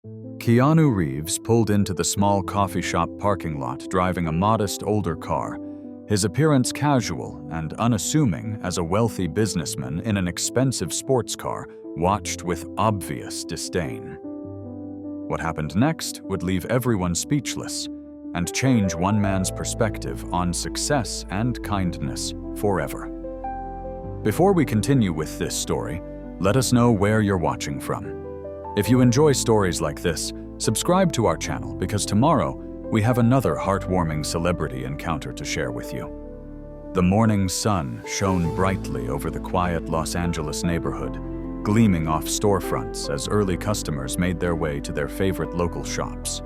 Keanu Reeves pulled into the small coffee shop parking lot driving a modest older car, his appearance casual and unassuming as a wealthy businessman in an expensive sports car watched with obvious disdain. What happened next would leave everyone speechless and change one man's perspective on success and kindness forever. Before we continue with this story, let us know where you're watching from. If you enjoy stories like this, subscribe to our channel because tomorrow we have another heartwarming celebrity encounter to share with you. The morning sun shone brightly over the quiet Los Angeles neighborhood, gleaming off storefronts as early customers made their way to their favorite local shops.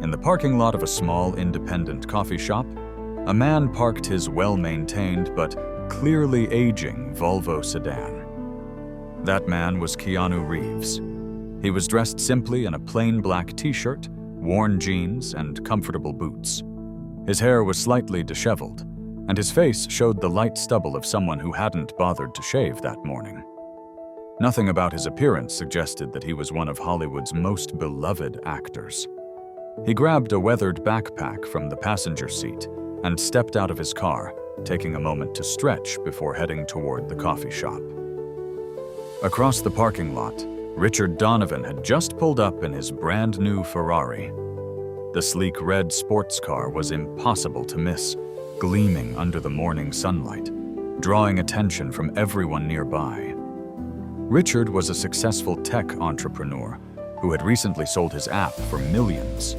In the parking lot of a small independent coffee shop, a man parked his well-maintained but clearly aging Volvo sedan. That man was Keanu Reeves. He was dressed simply in a plain black t-shirt, worn jeans, and comfortable boots. His hair was slightly disheveled, and his face showed the light stubble of someone who hadn't bothered to shave that morning. Nothing about his appearance suggested that he was one of Hollywood's most beloved actors. He grabbed a weathered backpack from the passenger seat and stepped out of his car, taking a moment to stretch before heading toward the coffee shop. Across the parking lot, Richard Donovan had just pulled up in his brand new Ferrari. The sleek red sports car was impossible to miss, gleaming under the morning sunlight, drawing attention from everyone nearby. Richard was a successful tech entrepreneur who had recently sold his app for millions.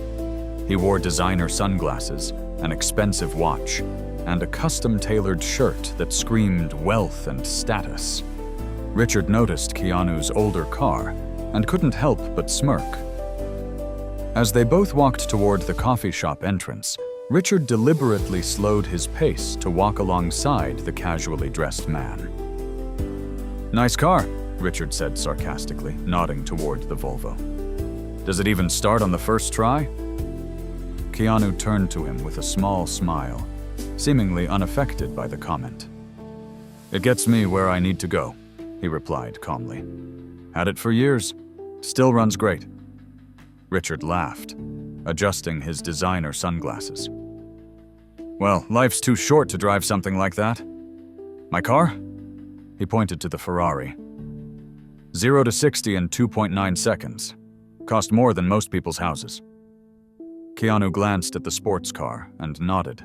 He wore designer sunglasses, an expensive watch, and a custom-tailored shirt that screamed wealth and status. Richard noticed Keanu's older car and couldn't help but smirk. As they both walked toward the coffee shop entrance, Richard deliberately slowed his pace to walk alongside the casually dressed man. "Nice car," Richard said sarcastically, nodding toward the Volvo. "Does it even start on the first try?" Keanu turned to him with a small smile, seemingly unaffected by the comment. "It gets me where I need to go," he replied calmly. "Had it for years. Still runs great." Richard laughed, adjusting his designer sunglasses. "Well, life's too short to drive something like that. My car?" He pointed to the Ferrari. 0 to 60 in 2.9 seconds. Cost more than most people's houses. Keanu glanced at the sports car and nodded.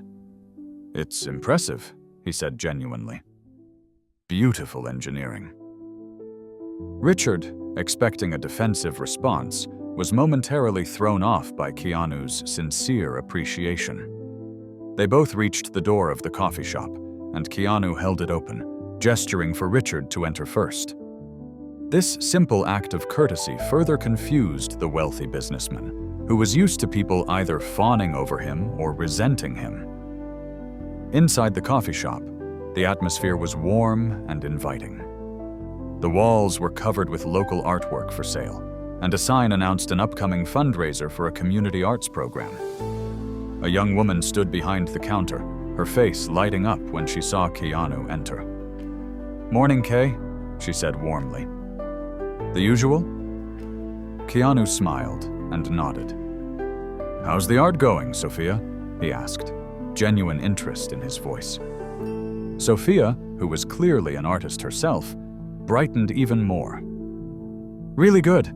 "It's impressive," he said genuinely. "Beautiful engineering." Richard, expecting a defensive response, was momentarily thrown off by Keanu's sincere appreciation. They both reached the door of the coffee shop, and Keanu held it open, gesturing for Richard to enter first. This simple act of courtesy further confused the wealthy businessman, who was used to people either fawning over him or resenting him. Inside the coffee shop, the atmosphere was warm and inviting. The walls were covered with local artwork for sale, and a sign announced an upcoming fundraiser for a community arts program. A young woman stood behind the counter, her face lighting up when she saw Keanu enter. "Morning, Kay," she said warmly. "The usual?" Keanu smiled and nodded. "How's the art going, Sophia?" he asked, genuine interest in his voice. Sophia, who was clearly an artist herself, brightened even more. "Really good.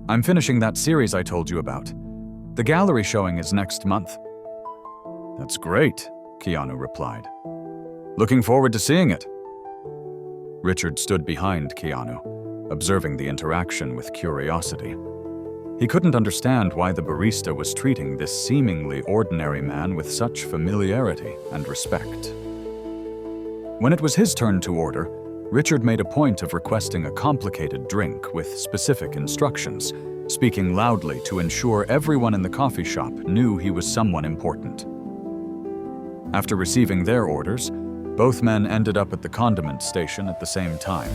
I'm finishing that series I told you about. The gallery showing is next month." "That's great," Keanu replied. "Looking forward to seeing it." Richard stood behind Keanu, observing the interaction with curiosity. He couldn't understand why the barista was treating this seemingly ordinary man with such familiarity and respect. When it was his turn to order, Richard made a point of requesting a complicated drink with specific instructions, speaking loudly to ensure everyone in the coffee shop knew he was someone important. After receiving their orders, both men ended up at the condiment station at the same time.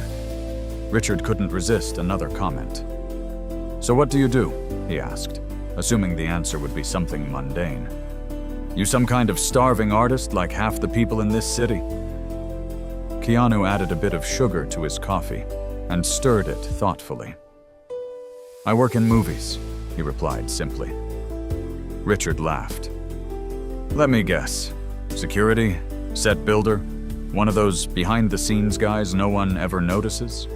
Richard couldn't resist another comment. "So what do you do?" he asked, assuming the answer would be something mundane. "You some kind of starving artist like half the people in this city?" Keanu added a bit of sugar to his coffee and stirred it thoughtfully. "I work in movies," he he replied simply. Richard laughed. Let me guess. Security? Set builder? One of those behind-the-scenes guys no one ever notices?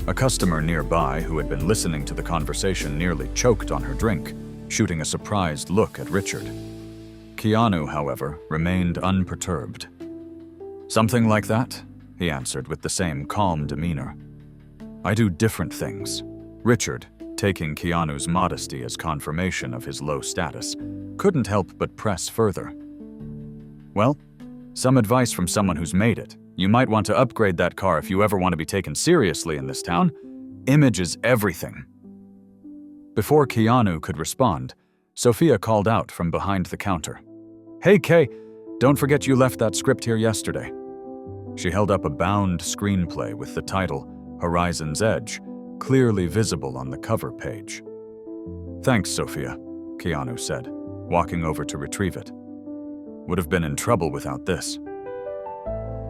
A customer nearby who had been listening to the conversation nearly choked on her drink, shooting a surprised look at Richard. Keanu, however, remained unperturbed. Something like that, he answered with the same calm demeanor. I do different things. Richard, taking Keanu's modesty as confirmation of his low status, couldn't help but press further. Well, some advice from someone who's made it. You might want to upgrade that car if you ever want to be taken seriously in this town. Image is everything. Before Keanu could respond, Sophia called out from behind the counter. Hey, Kay, don't forget you left that script here yesterday. She held up a bound screenplay with the title, Horizon's Edge, clearly visible on the cover page. Thanks, Sophia, Keanu said, walking over to retrieve it. Would have been in trouble without this.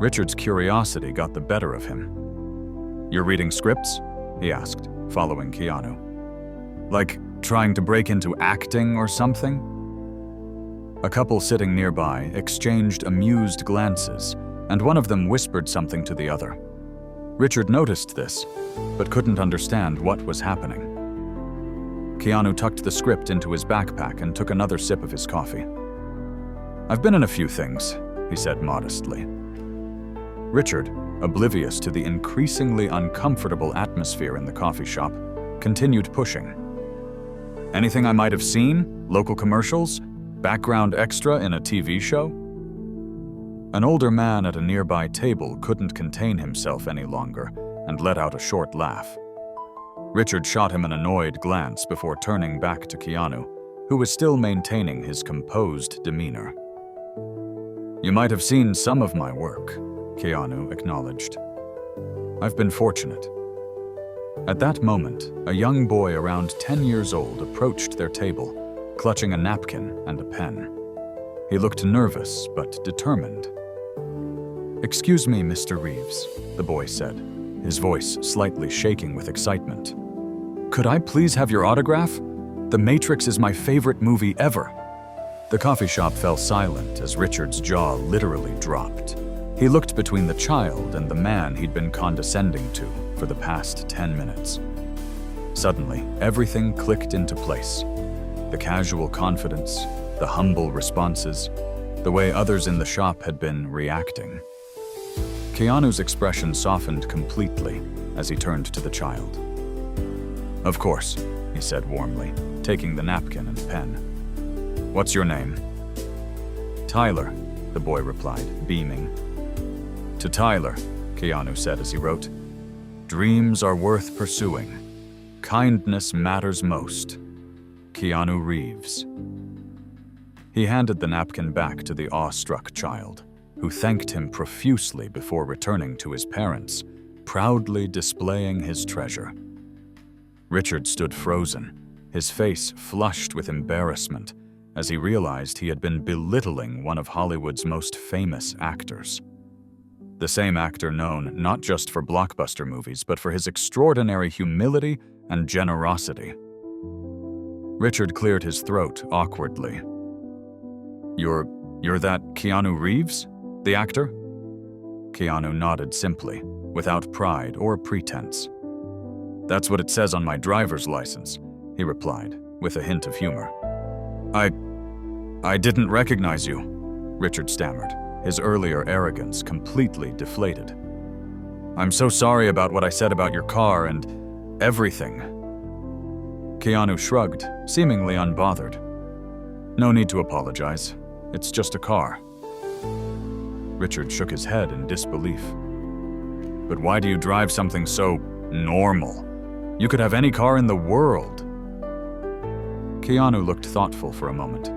Richard's curiosity got the better of him. You're reading scripts? He asked, following Keanu. Like trying to break into acting or something? A couple sitting nearby exchanged amused glances, and one of them whispered something to the other. Richard noticed this, but couldn't understand what was happening. Keanu tucked the script into his backpack and took another sip of his coffee. I've been in a few things, he said modestly. Richard, oblivious to the increasingly uncomfortable atmosphere in the coffee shop, continued pushing. Anything I might have seen? Local commercials? Background extra in a TV show? An older man at a nearby table couldn't contain himself any longer and let out a short laugh. Richard shot him an annoyed glance before turning back to Keanu, who was still maintaining his composed demeanor. You might have seen some of my work, Keanu acknowledged. I've been fortunate. At that moment, a young boy around 10 years old approached their table, clutching a napkin and a pen. He looked nervous but determined. Excuse me, Mr. Reeves, the boy said, his voice slightly shaking with excitement. Could I please have your autograph? The Matrix is my favorite movie ever. The coffee shop fell silent as Richard's jaw literally dropped. He looked between the child and the man he'd been condescending to for the past 10 minutes. Suddenly, everything clicked into place. The casual confidence, the humble responses, the way others in the shop had been reacting. Keanu's expression softened completely as he turned to the child. Of course, he said warmly, taking the napkin and pen. What's your name? Tyler, the boy replied, beaming. To Tyler, Keanu said as he wrote, dreams are worth pursuing. Kindness matters most. Keanu Reeves. He handed the napkin back to the awestruck child, who thanked him profusely before returning to his parents, proudly displaying his treasure. Richard stood frozen, his face flushed with embarrassment, as he realized he had been belittling one of Hollywood's most famous actors. The same actor known not just for blockbuster movies, but for his extraordinary humility and generosity. Richard cleared his throat awkwardly. You're that Keanu Reeves, the actor? Keanu nodded simply, without pride or pretense. That's what it says on my driver's license, he replied, with a hint of humor. I didn't recognize you, Richard stammered, his earlier arrogance completely deflated. I'm so sorry about what I said about your car and everything. Keanu shrugged, seemingly unbothered. No need to apologize. It's just a car. Richard shook his head in disbelief. But why do you drive something so normal? You could have any car in the world. Keanu looked thoughtful for a moment.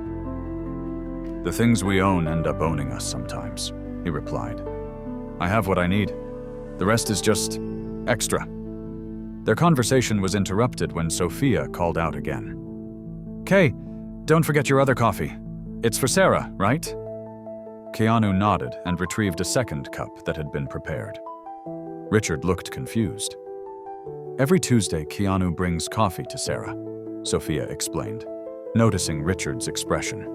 The things we own end up owning us sometimes, he replied. I have what I need. The rest is just extra. Their conversation was interrupted when Sophia called out again. Kay, don't forget your other coffee. It's for Sarah, right? Keanu nodded and retrieved a second cup that had been prepared. Richard looked confused. Every Tuesday, Keanu brings coffee to Sarah. Sophia explained, noticing Richard's expression.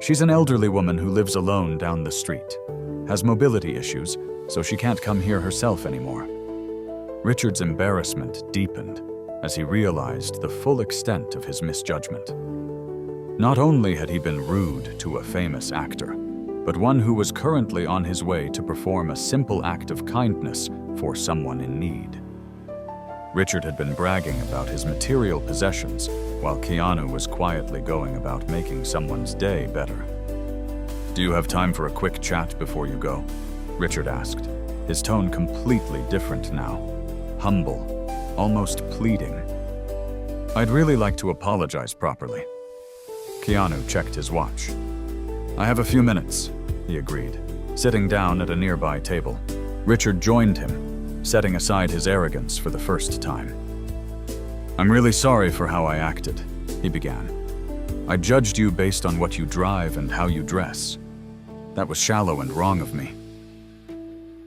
She's an elderly woman who lives alone down the street, has mobility issues, so she can't come here herself anymore. Richard's embarrassment deepened as he realized the full extent of his misjudgment. Not only had he been rude to a famous actor, but one who was currently on his way to perform a simple act of kindness for someone in need. Richard had been bragging about his material possessions, while Keanu was quietly going about making someone's day better. "Do you have time for a quick chat before you go?" Richard asked, his tone completely different now. Humble, almost pleading. "I'd really like to apologize properly." Keanu checked his watch. "I have a few minutes," he agreed, sitting down at a nearby table. Richard joined him, setting aside his arrogance for the first time. "I'm really sorry for how I acted," he began. "I judged you based on what you drive and how you dress. That was shallow and wrong of me."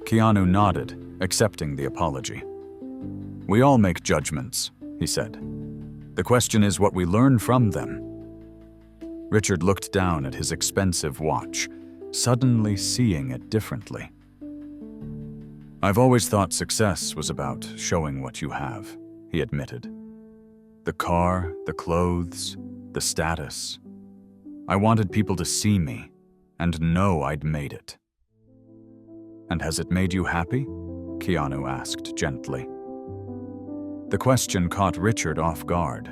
Keanu nodded, accepting the apology. "We all make judgments," he said. "The question is what we learn from them." Richard looked down at his expensive watch, suddenly seeing it differently. "I've always thought success was about showing what you have," he admitted. "The car, the clothes, the status. I wanted people to see me and know I'd made it." "And has it made you happy?" Keanu asked gently. The question caught Richard off guard.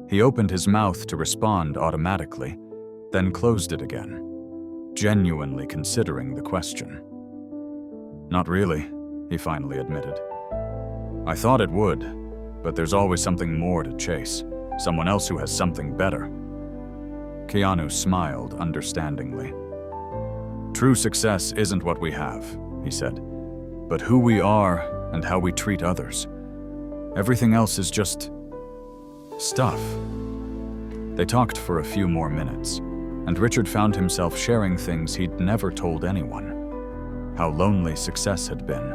He opened his mouth to respond automatically, then closed it again, genuinely considering the question. "Not really," he finally admitted. "I thought it would, but there's always something more to chase, someone else who has something better." Keanu smiled understandingly. "True success isn't what we have," he said, "but who we are and how we treat others. Everything else is just stuff." They talked for a few more minutes, and Richard found himself sharing things he'd never told anyone. How lonely success had been,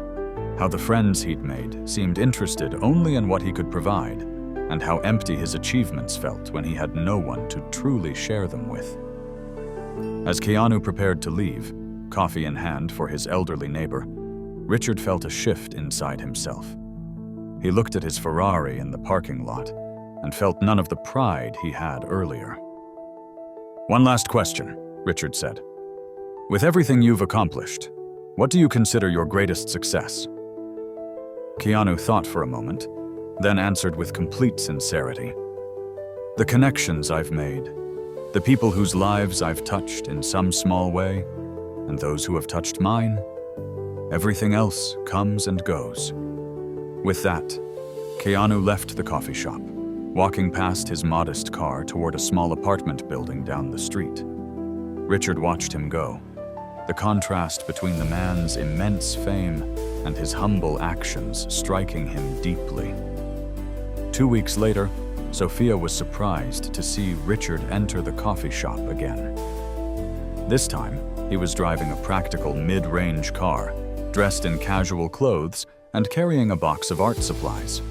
how the friends he'd made seemed interested only in what he could provide, and how empty his achievements felt when he had no one to truly share them with. As Keanu prepared to leave, coffee in hand for his elderly neighbor, Richard felt a shift inside himself. He looked at his Ferrari in the parking lot and felt none of the pride he had earlier. "One last question," Richard said. "With everything you've accomplished, what do you consider your greatest success?" Keanu thought for a moment, then answered with complete sincerity. "The connections I've made, the people whose lives I've touched in some small way, and those who have touched mine. Everything else comes and goes." With that, Keanu left the coffee shop, walking past his modest car toward a small apartment building down the street. Richard watched him go, the contrast between the man's immense fame and his humble actions striking him deeply. 2 weeks later, Sophia was surprised to see Richard enter the coffee shop again. This time, he was driving a practical mid-range car, dressed in casual clothes and carrying a box of art supplies.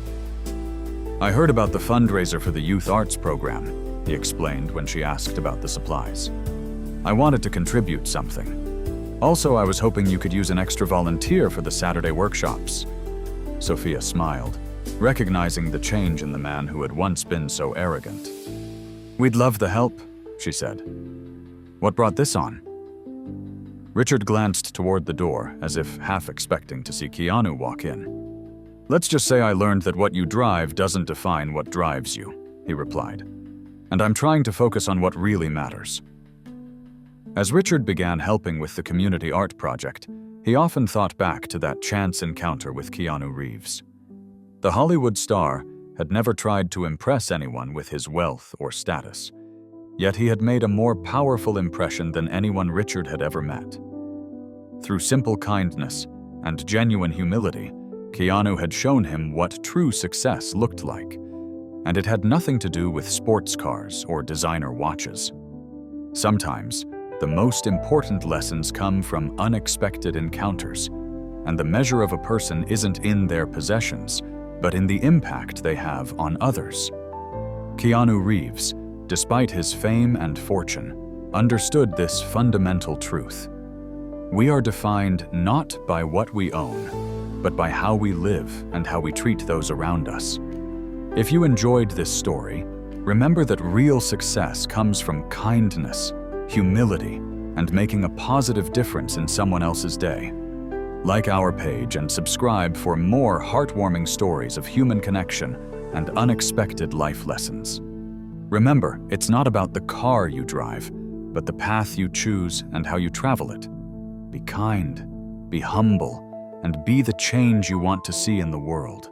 "I heard about the fundraiser for the youth arts program," he explained when she asked about the supplies. "I wanted to contribute something. Also, I was hoping you could use an extra volunteer for the Saturday workshops." Sophia smiled, recognizing the change in the man who had once been so arrogant. "We'd love the help," she said. "What brought this on?" Richard glanced toward the door as if half expecting to see Keanu walk in. "Let's just say I learned that what you drive doesn't define what drives you," he replied. "And I'm trying to focus on what really matters." As Richard began helping with the community art project, he often thought back to that chance encounter with Keanu Reeves. The Hollywood star had never tried to impress anyone with his wealth or status, yet he had made a more powerful impression than anyone Richard had ever met. Through simple kindness and genuine humility, Keanu had shown him what true success looked like, and it had nothing to do with sports cars or designer watches. Sometimes, the most important lessons come from unexpected encounters, and the measure of a person isn't in their possessions, but in the impact they have on others. Keanu Reeves, despite his fame and fortune, understood this fundamental truth. We are defined not by what we own, but by how we live and how we treat those around us. If you enjoyed this story, remember that real success comes from kindness, humility, and making a positive difference in someone else's day. Like our page and subscribe for more heartwarming stories of human connection and unexpected life lessons. Remember, it's not about the car you drive, but the path you choose and how you travel it. Be kind, be humble, and be the change you want to see in the world.